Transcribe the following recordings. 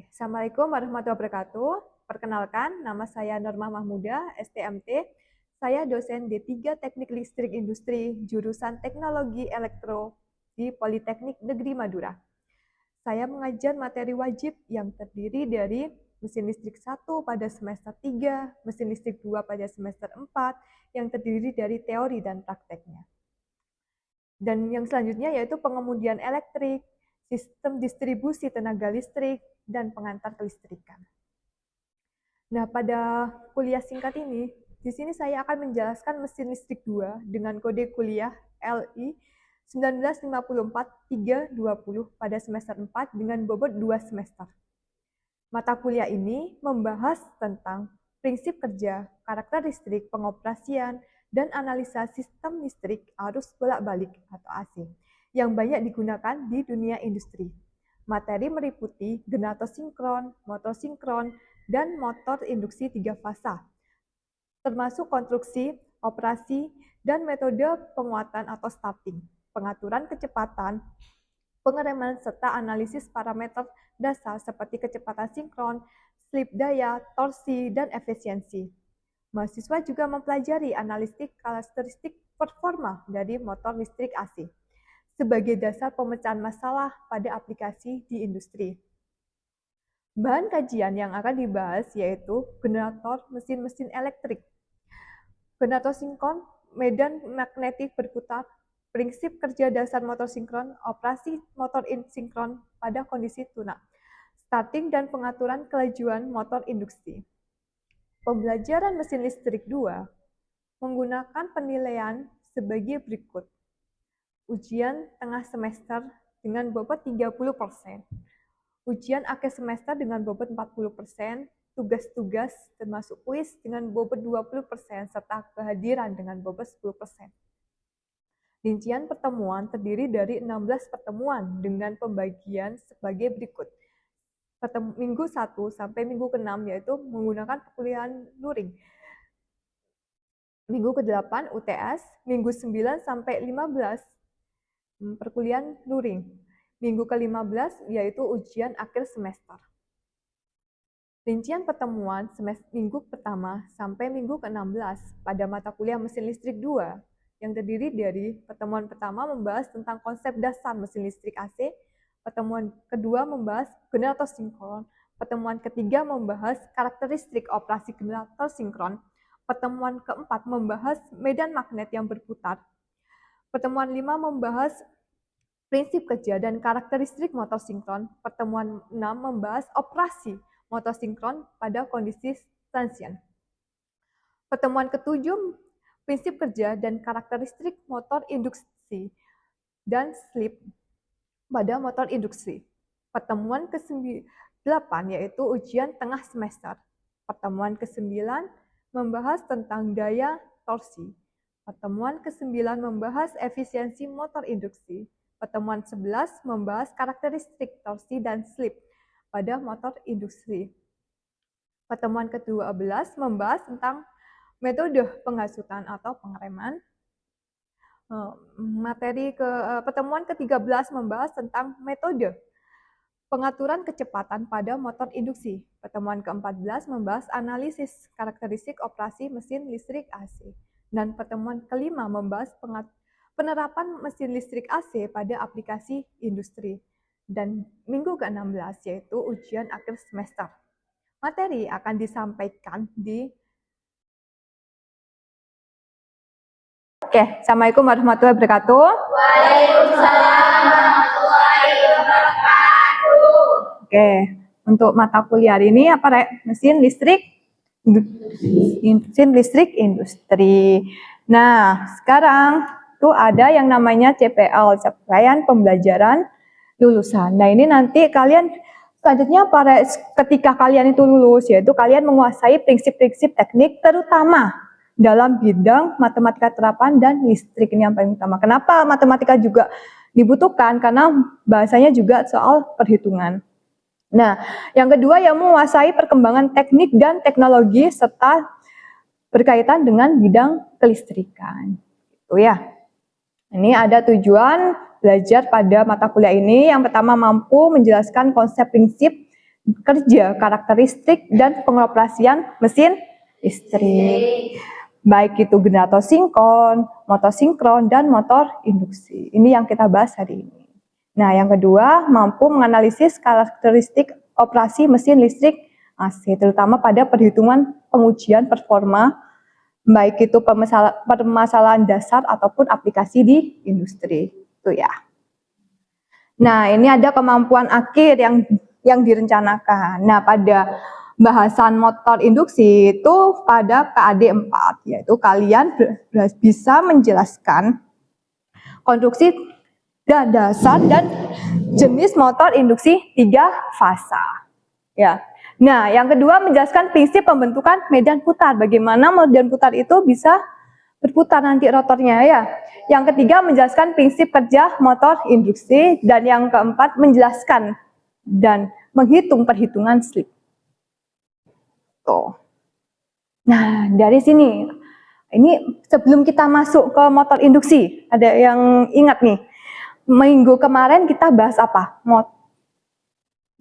Assalamualaikum warahmatullahi wabarakatuh. Perkenalkan, nama saya Norma Mahmuda, STMT. Saya dosen D3 Teknik Listrik Industri, jurusan Teknologi Elektro di Politeknik Negeri Madura. Saya mengajar materi wajib yang terdiri dari mesin listrik 1 pada semester 3, mesin listrik 2 pada semester 4, yang terdiri dari teori dan prakteknya. Dan yang selanjutnya yaitu pengemudian elektrik, sistem distribusi tenaga listrik, dan pengantar kelistrikan. Nah, pada kuliah singkat ini, di sini saya akan menjelaskan mesin listrik 2 dengan kode kuliah LI 1954-320 pada semester 4 dengan bobot 2 semester. Mata kuliah ini membahas tentang prinsip kerja, karakteristik pengoperasian, dan analisa sistem listrik arus bolak-balik atau AC yang banyak digunakan di dunia industri. Materi meliputi generator sinkron, motor sinkron, dan motor induksi 3 fasa, termasuk konstruksi, operasi, dan metode penguatan atau starting, pengaturan kecepatan, pengereman, serta analisis parameter dasar seperti kecepatan sinkron, slip daya, torsi, dan efisiensi. Mahasiswa juga mempelajari analitik karakteristik performa dari motor listrik AC sebagai dasar pemecahan masalah pada aplikasi di industri. Bahan kajian yang akan dibahas yaitu generator mesin-mesin elektrik, generator sinkron, medan magnetik berputar, prinsip kerja dasar motor sinkron, operasi motor sinkron pada kondisi tunak, starting dan pengaturan kelajuan motor induksi. Pembelajaran mesin listrik 2 menggunakan penilaian sebagai berikut. Ujian tengah semester dengan bobot 30%, ujian akhir semester dengan bobot 40%, tugas-tugas termasuk kuis dengan bobot 20%, serta kehadiran dengan bobot 10%. Rincian pertemuan terdiri dari 16 pertemuan dengan pembagian sebagai berikut. Minggu 1 sampai minggu ke-6 yaitu menggunakan perkuliahan luring. Minggu ke-8 UTS, minggu 9 sampai 15 perkuliahan luring. Minggu ke-15 yaitu ujian akhir semester. Rincian pertemuan minggu pertama sampai minggu ke-16 pada mata kuliah mesin listrik 2 yang terdiri dari pertemuan pertama membahas tentang konsep dasar mesin listrik AC, pertemuan kedua membahas generator sinkron, pertemuan ketiga membahas karakteristik operasi generator sinkron, pertemuan keempat membahas medan magnet yang berputar, pertemuan 5 membahas prinsip kerja dan karakteristik motor sinkron, pertemuan 6 membahas operasi motor sinkron pada kondisi transient. Pertemuan ke-7 prinsip kerja dan karakteristik motor induksi dan slip pada motor induksi. Pertemuan ke-8 yaitu ujian tengah semester. Pertemuan ke-9 membahas tentang daya torsi. Pertemuan ke-9 membahas efisiensi motor induksi. Pertemuan 11 membahas karakteristik torsi dan slip pada motor induksi. Pertemuan ke-12 membahas tentang metode penghasutan atau pengereman. Pertemuan ke-13 membahas tentang metode pengaturan kecepatan pada motor induksi. Pertemuan ke-14 membahas analisis karakteristik operasi mesin listrik AC. Dan pertemuan ke-5 membahas penerapan mesin listrik AC pada aplikasi industri. Dan minggu ke-16 yaitu ujian akhir semester. Materi akan disampaikan di Assalamualaikum warahmatullahi wabarakatuh. Waalaikumsalam warahmatullahi wabarakatuh. Untuk mata kuliah hari ini apa, Rek? Mesin listrik industri. Nah, sekarang tuh ada yang namanya CPL, capaian pembelajaran lulusan. Nah, ini nanti kalian selanjutnya ketika kalian itu lulus, yaitu kalian menguasai prinsip-prinsip teknik terutama dalam bidang matematika terapan dan listrik. Ini yang paling utama. Kenapa matematika juga dibutuhkan? Karena bahasanya juga soal perhitungan. Nah, yang kedua yang menguasai perkembangan teknik dan teknologi serta berkaitan dengan bidang kelistrikan. Itu ya. Ini ada tujuan belajar pada mata kuliah ini. Yang pertama mampu menjelaskan konsep prinsip kerja, karakteristik, dan pengoperasian mesin listrik. Baik itu generator sinkron, motor sinkron, dan motor induksi. Ini yang kita bahas hari ini. Nah, yang kedua, mampu menganalisis karakteristik operasi mesin listrik AC, terutama pada perhitungan pengujian performa, baik itu permasalahan dasar ataupun aplikasi di industri. Itu ya. Nah, ini ada kemampuan akhir yang direncanakan. Nah, pada bahasan motor induksi itu pada KAD 4, yaitu kalian bisa menjelaskan konstruksi dasar dan jenis motor induksi 3 fasa. Ya. Nah, yang kedua menjelaskan prinsip pembentukan medan putar. Bagaimana medan putar itu bisa berputar nanti rotornya ya. Yang ketiga menjelaskan prinsip kerja motor induksi, dan yang keempat menjelaskan dan menghitung perhitungan slip. Tuh. Nah, dari sini ini sebelum kita masuk ke motor induksi, ada yang ingat nih? Minggu kemarin kita bahas apa?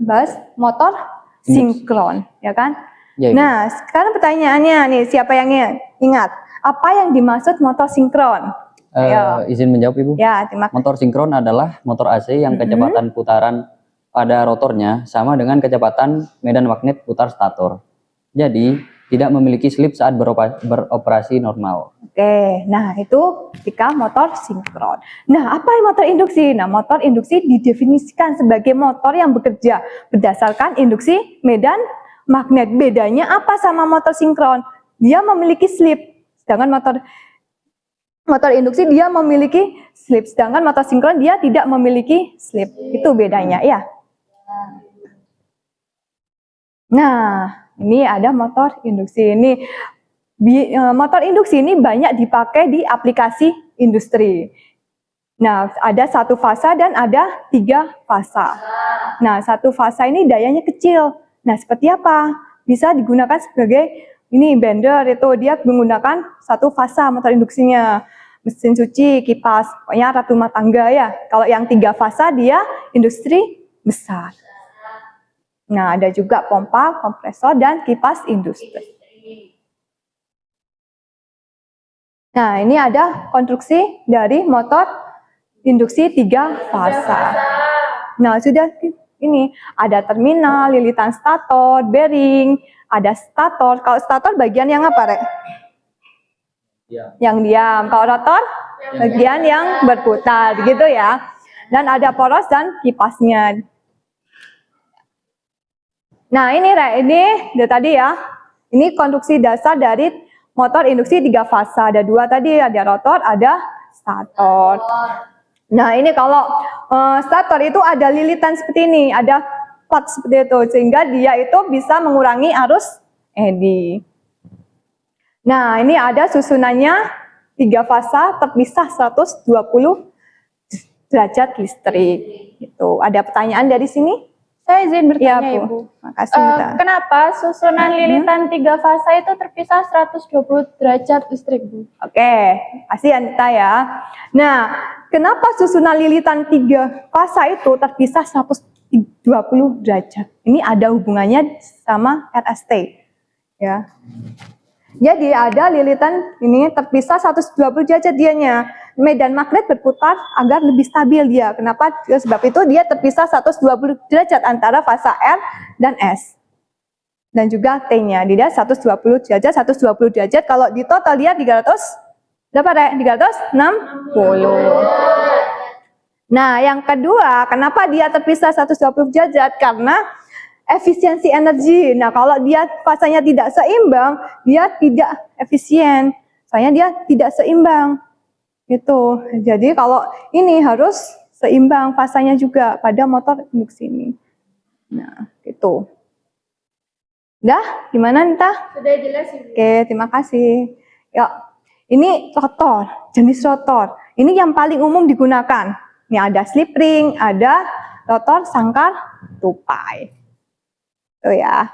Bahas motor sinkron, ya kan? Ya, nah, sekarang pertanyaannya nih, siapa yang ingat? Apa yang dimaksud motor sinkron? Izin menjawab, Ibu. Ya, terima kasih. Motor sinkron adalah motor AC yang kecepatan putaran pada rotornya sama dengan kecepatan medan magnet putar stator. Jadi, tidak memiliki slip saat beroperasi normal. Oke, nah itu ketika motor sinkron. Nah, apa motor induksi? Nah, motor induksi didefinisikan sebagai motor yang bekerja berdasarkan induksi medan magnet. Bedanya apa sama motor sinkron? Dia memiliki slip, sedangkan motor induksi dia memiliki slip, sedangkan motor sinkron dia tidak memiliki slip. Itu bedanya ya. Nah, ini ada motor induksi. Ini motor induksi ini banyak dipakai di aplikasi industri. Nah, ada 1 fasa dan ada 3 fasa. Nah, 1 fasa ini dayanya kecil. Nah, seperti apa? Bisa digunakan sebagai ini blender, itu dia menggunakan 1 fasa motor induksinya. Mesin cuci, kipas, pokoknya ratu rumah tangga ya. Kalau yang 3 fasa dia industri besar. Nah, ada juga pompa, kompresor, dan kipas industri. Nah, ini ada konstruksi dari motor induksi 3 fasa. Nah, sudah ini ada terminal, lilitan stator, bearing, ada stator. Kalau stator bagian yang apa, Rek? Yang diam. Kalau rotor bagian yang berputar, gitu ya. Dan ada poros dan kipasnya. Nah, ini tadi ya. Ini konstruksi dasar dari motor induksi 3 fasa. Ada 2 tadi, ada rotor, ada stator. Nah, ini kalau stator itu ada lilitan seperti ini, ada plat seperti itu, sehingga dia itu bisa mengurangi arus eddy. Nah, ini ada susunannya 3 fasa terpisah 120 derajat listrik. Itu. Ada pertanyaan dari sini? Saya izin bertanya, ya, Bu. Makasih, kenapa susunan lilitan 3 fasa itu terpisah 120 derajat listrik, Bu? Oke, kasih Anita ya. Nah, kenapa susunan lilitan 3 fasa itu terpisah 120 derajat? Ini ada hubungannya sama RST. Ya. Jadi ada lilitan ini terpisah 120 derajat dianya. Medan magnet berputar agar lebih stabil dia. Kenapa? Sebab itu dia terpisah 120 derajat antara fasa R dan S. Dan juga T-nya. Dia 120 derajat, 120 derajat. Kalau di total dia 300, berapa, Rek? 360. Nah, yang kedua, kenapa dia terpisah 120 derajat? Karena efisiensi energi. Nah, kalau dia fasanya tidak seimbang, dia tidak efisien. Soalnya dia tidak seimbang. Gitu. Jadi kalau ini harus seimbang fasanya juga pada motor induksi ini. Nah, gitu. Udah? Gimana, Nita? Sudah jelas, Ibu. Oke, terima kasih. Ya, ini rotor, jenis rotor. Ini yang paling umum digunakan. Ini ada slip ring, ada rotor sangkar tupai. Tuh ya.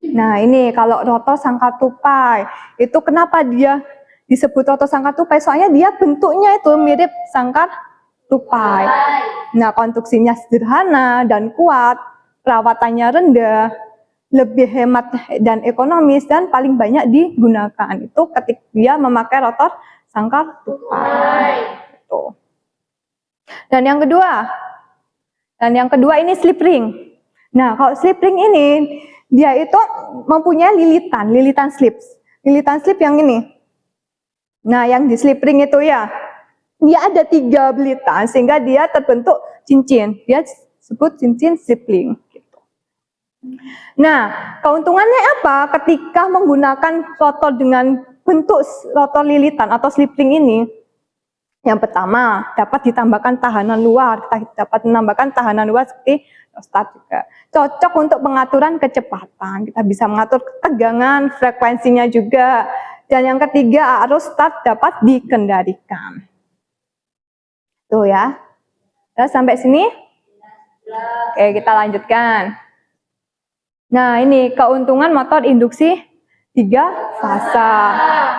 Nah, ini kalau rotor sangkar tupai, itu kenapa dia disebut rotor sangkar tupai? Soalnya dia bentuknya itu mirip sangkar tupai. Nah, konstruksinya sederhana dan kuat. perawatannya rendah, lebih hemat dan ekonomis, dan paling banyak digunakan. Itu ketika dia memakai rotor sangkar tupai. Tuh. Dan yang kedua ini slip ring. Nah, kalau slip ring ini dia itu mempunyai lilitan slip. Lilitan slip yang ini. Nah, yang di slip ring itu ya, dia ada 3 lilitan sehingga dia terbentuk cincin. Dia disebut cincin slip ring. Gitu. Nah, keuntungannya apa ketika menggunakan rotor dengan bentuk rotor lilitan atau slip ring ini? Yang pertama, dapat ditambahkan tahanan luar. Kita dapat menambahkan tahanan luar seperti rheostat juga. Cocok untuk pengaturan kecepatan. Kita bisa mengatur ketegangan, frekuensinya juga. Dan yang ketiga, arus start dapat dikendalikan. Tuh ya. Nah, sampai sini? Oke, kita lanjutkan. Nah, ini keuntungan motor induksi 3 fasa.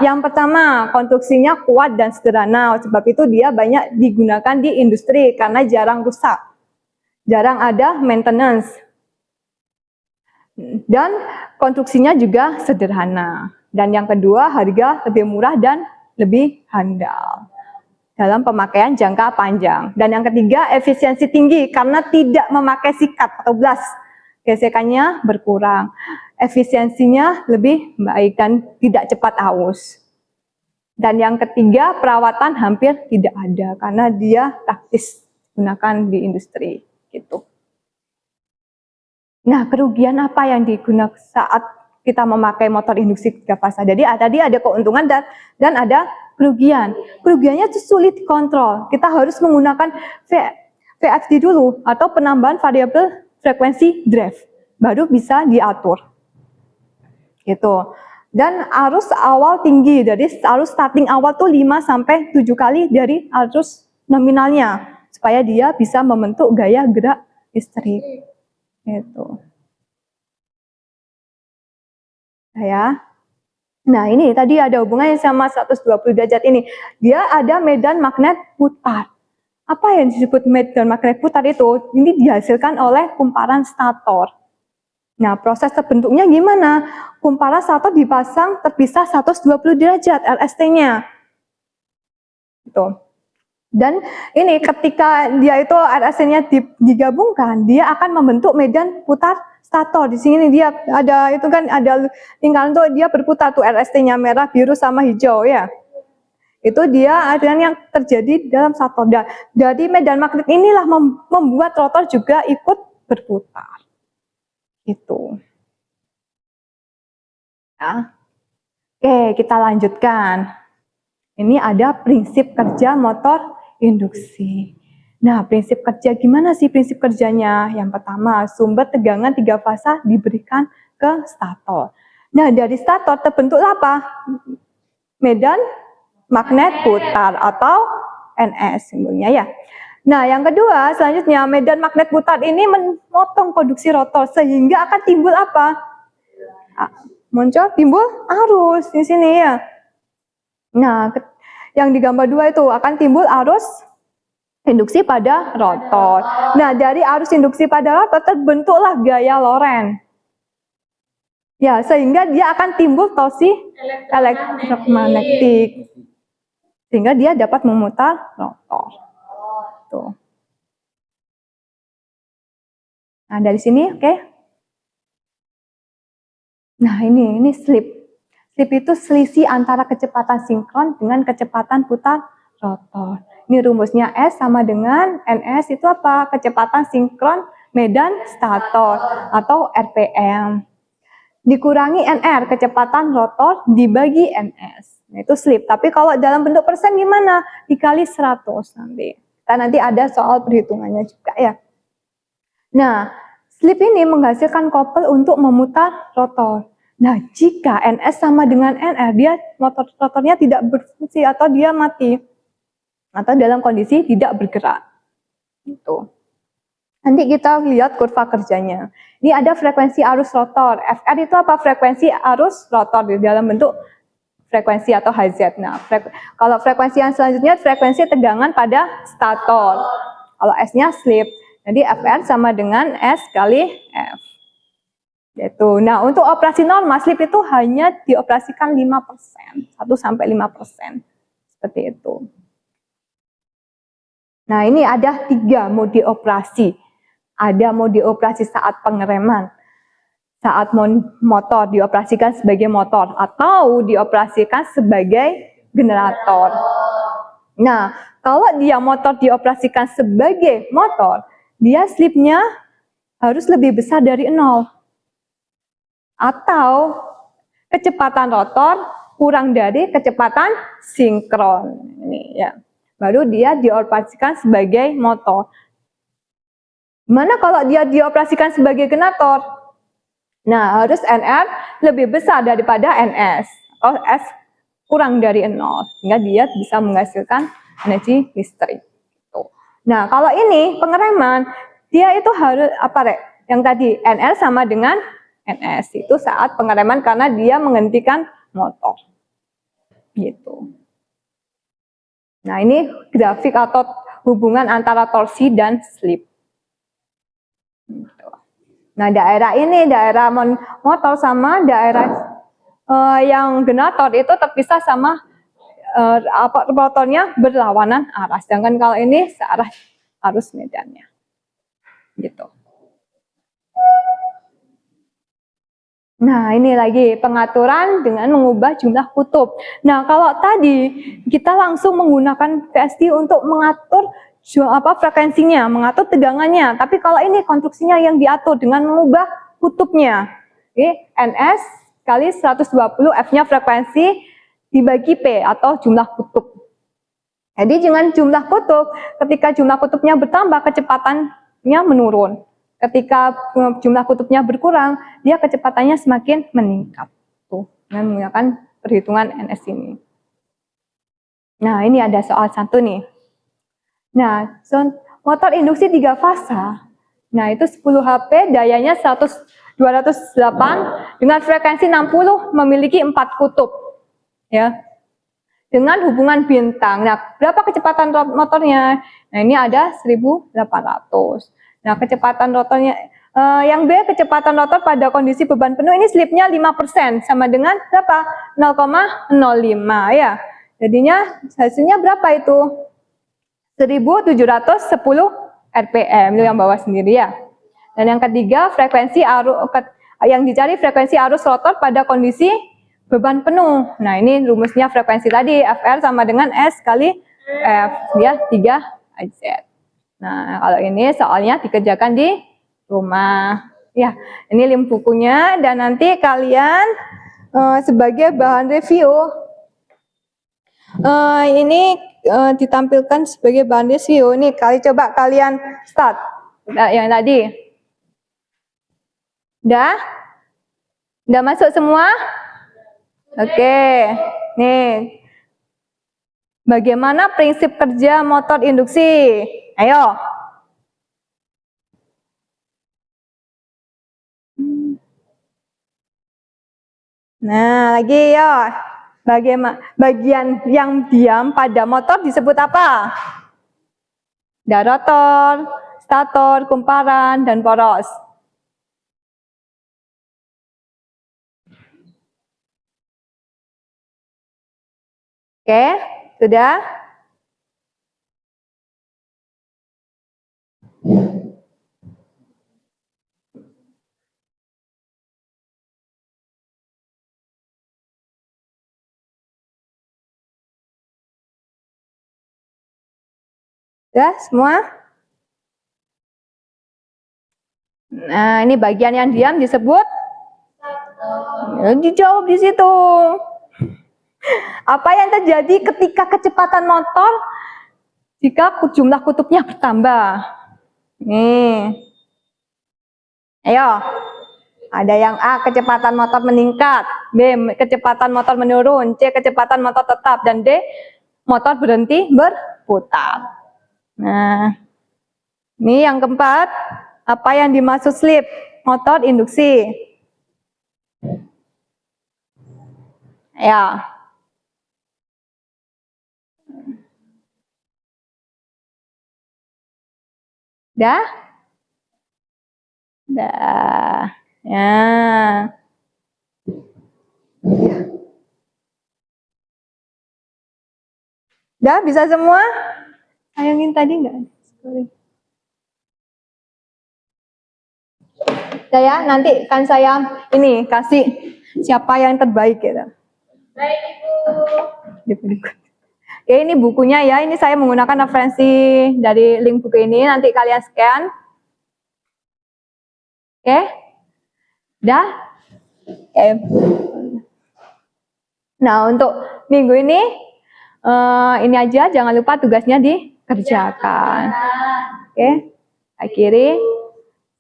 Yang pertama, konstruksinya kuat dan sederhana. Sebab itu dia banyak digunakan di industri karena jarang rusak. Jarang ada maintenance. Dan konstruksinya juga sederhana. Dan yang kedua, harga lebih murah dan lebih handal dalam pemakaian jangka panjang. Dan yang ketiga, efisiensi tinggi karena tidak memakai sikat atau blast. Gesekannya berkurang. Efisiensinya lebih baik dan tidak cepat aus. Dan yang ketiga, perawatan hampir tidak ada karena dia praktis digunakan di industri. Gitu. Nah, kerugian apa yang digunakan saat kita memakai motor induksi 3 fasa? Jadi tadi ada keuntungan dan ada kerugian. Kerugiannya itu sulit dikontrol. Kita harus menggunakan VFD dulu atau penambahan variabel frekuensi drive. Baru bisa diatur. Gitu. Dan arus awal tinggi, jadi arus starting awal tuh 5-7 kali dari arus nominalnya supaya dia bisa membentuk gaya gerak listrik. Gitu. Ya. Nah, ini tadi ada hubungannya sama 120 derajat ini. Dia ada medan magnet putar. Apa yang disebut medan magnet putar itu? Ini dihasilkan oleh kumparan stator. Nah, proses terbentuknya gimana? Kumparan stator dipasang terpisah 120 derajat LST-nya. Gitu. Dan ini ketika dia itu LST-nya digabungkan, dia akan membentuk medan putar stator. Di sini dia ada itu kan ada lingkaran tuh, dia berputar tuh LST-nya merah, biru sama hijau ya. Itu dia aliran yang terjadi dalam stator. Jadi medan magnet inilah membuat rotor juga ikut berputar. Itu. Ya. Oke, kita lanjutkan. Ini ada prinsip kerja motor induksi. Nah, prinsip kerja gimana sih prinsip kerjanya? Yang pertama, sumber tegangan 3 fasa diberikan ke stator. Nah, dari stator terbentuklah apa? Medan magnet putar atau NS simbolnya ya. Nah, yang kedua, selanjutnya medan magnet putar ini memotong konduksi rotor sehingga akan timbul apa? Timbul arus di sini ya. Nah, yang di gambar 2 itu akan timbul arus induksi pada rotor. Nah, dari arus induksi pada rotor terbentuklah gaya Lorentz. Ya, sehingga dia akan timbul torsi elektromagnetik. Sehingga dia dapat memutar rotor. Tuh. Nah, dari sini, oke. Nah, ini slip. Slip itu selisih antara kecepatan sinkron dengan kecepatan putar rotor. Ini rumusnya S sama dengan NS itu apa? Kecepatan sinkron medan stator atau RPM. Dikurangi NR, kecepatan rotor dibagi NS. Nah, itu slip. Tapi kalau dalam bentuk persen gimana? Dikali 100 nanti. Dan nanti ada soal perhitungannya juga ya. Nah, slip ini menghasilkan kopel untuk memutar rotor. Nah, jika NS sama dengan NR, dia rotornya tidak berfungsi atau dia mati. Atau dalam kondisi tidak bergerak. Gitu. Nanti kita lihat kurva kerjanya. Ini ada frekuensi arus rotor. FR itu apa? Frekuensi arus rotor di dalam bentuk frekuensi atau Hz. Nah, kalau frekuensi yang selanjutnya frekuensi tegangan pada stator. Kalau S-nya slip. Jadi FR sama dengan S kali F. Gitu. Nah, untuk operasi normal slip itu hanya dioperasikan 5%, 1-5%. Seperti itu. Nah, ini ada 3 mode operasi. Ada mode operasi saat pengereman, saat motor dioperasikan sebagai motor, atau dioperasikan sebagai generator. Nah, kalau dia motor dioperasikan sebagai motor, dia slipnya harus lebih besar dari 0. Atau kecepatan rotor kurang dari kecepatan sinkron. Ini ya. Baru dia dioperasikan sebagai motor. Gimana kalau dia dioperasikan sebagai generator? Nah, harus NR lebih besar daripada NS. Atau S kurang dari 0. Sehingga dia bisa menghasilkan energi listrik. Nah, kalau ini pengereman, dia itu harus apa, Rek? Yang tadi NR sama dengan NS itu saat pengereman karena dia menghentikan motor. Gitu. Nah, ini grafik atau hubungan antara torsi dan slip. Gitu. Nah, daerah ini, daerah motor sama daerah yang generator itu terpisah sama rotornya berlawanan arah. Sedangkan kalau ini searah arus medannya. Gitu. Nah, ini lagi pengaturan dengan mengubah jumlah kutub. Nah, kalau tadi kita langsung menggunakan VSD untuk mengatur frekuensinya, mengatur tegangannya. Tapi kalau ini konstruksinya yang diatur dengan mengubah kutubnya. Oke, NS kali 120 F-nya frekuensi dibagi P atau jumlah kutub. Jadi dengan jumlah kutub, ketika jumlah kutubnya bertambah, kecepatannya menurun. Ketika jumlah kutubnya berkurang, dia kecepatannya semakin meningkat. Tuh, dengan menggunakan perhitungan NS ini. Nah, ini ada soal 1 nih. Nah, motor induksi 3 fasa. Nah, itu 10 HP, dayanya 208 dengan frekuensi 60 memiliki 4 kutub. Ya. Dengan hubungan bintang. Nah, berapa kecepatan motornya? Nah, ini ada 1800. Nah, kecepatan rotornya, yang B, kecepatan rotor pada kondisi beban penuh, ini slipnya 5%, sama dengan berapa? 0,05 ya. Jadinya hasilnya berapa itu? 1710 RPM, itu yang bawah sendiri ya. Dan yang ketiga, frekuensi arus, yang dicari frekuensi arus rotor pada kondisi beban penuh. Nah, ini rumusnya frekuensi tadi, FR sama dengan S kali F, ya 3Z. Nah, kalau ini soalnya dikerjakan di rumah. Ya, ini link bukunya dan nanti kalian sebagai bahan review ini ditampilkan sebagai bahan review. Ini coba kalian start. Nah, yang tadi. Udah masuk semua? Oke. Nih. Bagaimana prinsip kerja motor induksi? Ayo. Nah, lagi ya. Bagaimana bagian yang diam pada motor disebut apa? Rotor, stator, kumparan, dan poros. Oke, sudah? Sudah semua? Nah, ini bagian yang diam disebut? Dijawab di situ. Apa yang terjadi ketika kecepatan motor jika jumlah kutubnya bertambah? Nih. Ayo. Ada yang A, kecepatan motor meningkat, B, kecepatan motor menurun, C, kecepatan motor tetap, dan D, motor berhenti berputar. Nah, ini yang keempat, apa yang dimaksud slip? Motor induksi. Ya. Udah? Dah. Ya. Dah bisa semua? Sayangin tadi enggak? Sorry. Dah ya, nanti kan saya ini kasih siapa yang terbaik gitu. Baik, Ibu. Ya, ini bukunya ya, ini saya menggunakan referensi dari link buku ini, nanti kalian scan. Oke? Dah? Oke. Nah, untuk minggu ini aja, jangan lupa tugasnya dikerjakan. Oke? Akhiri.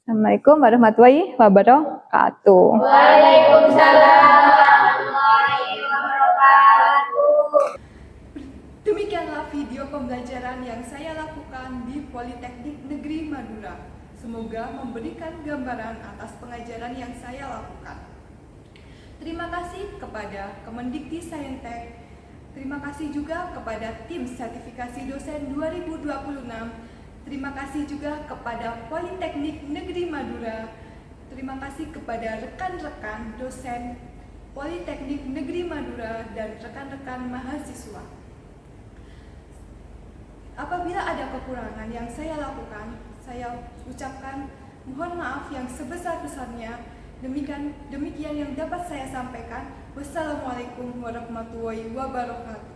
Assalamualaikum warahmatullahi wabarakatuh. Waalaikumsalam warahmatullahi wabarakatuh. Demikianlah video pembelajaran yang saya lakukan di Politeknik Negeri Madura. Semoga memberikan gambaran atas pengajaran yang saya lakukan. Terima kasih kepada Kemendikti-Saintek. Terima kasih juga kepada tim sertifikasi dosen 2026. Terima kasih juga kepada Politeknik Negeri Madura. Terima kasih kepada rekan-rekan dosen Politeknik Negeri Madura dan rekan-rekan mahasiswa. Apabila ada kekurangan yang saya lakukan, saya ucapkan mohon maaf yang sebesar-besarnya. Demikian yang dapat saya sampaikan. Wassalamualaikum warahmatullahi wabarakatuh.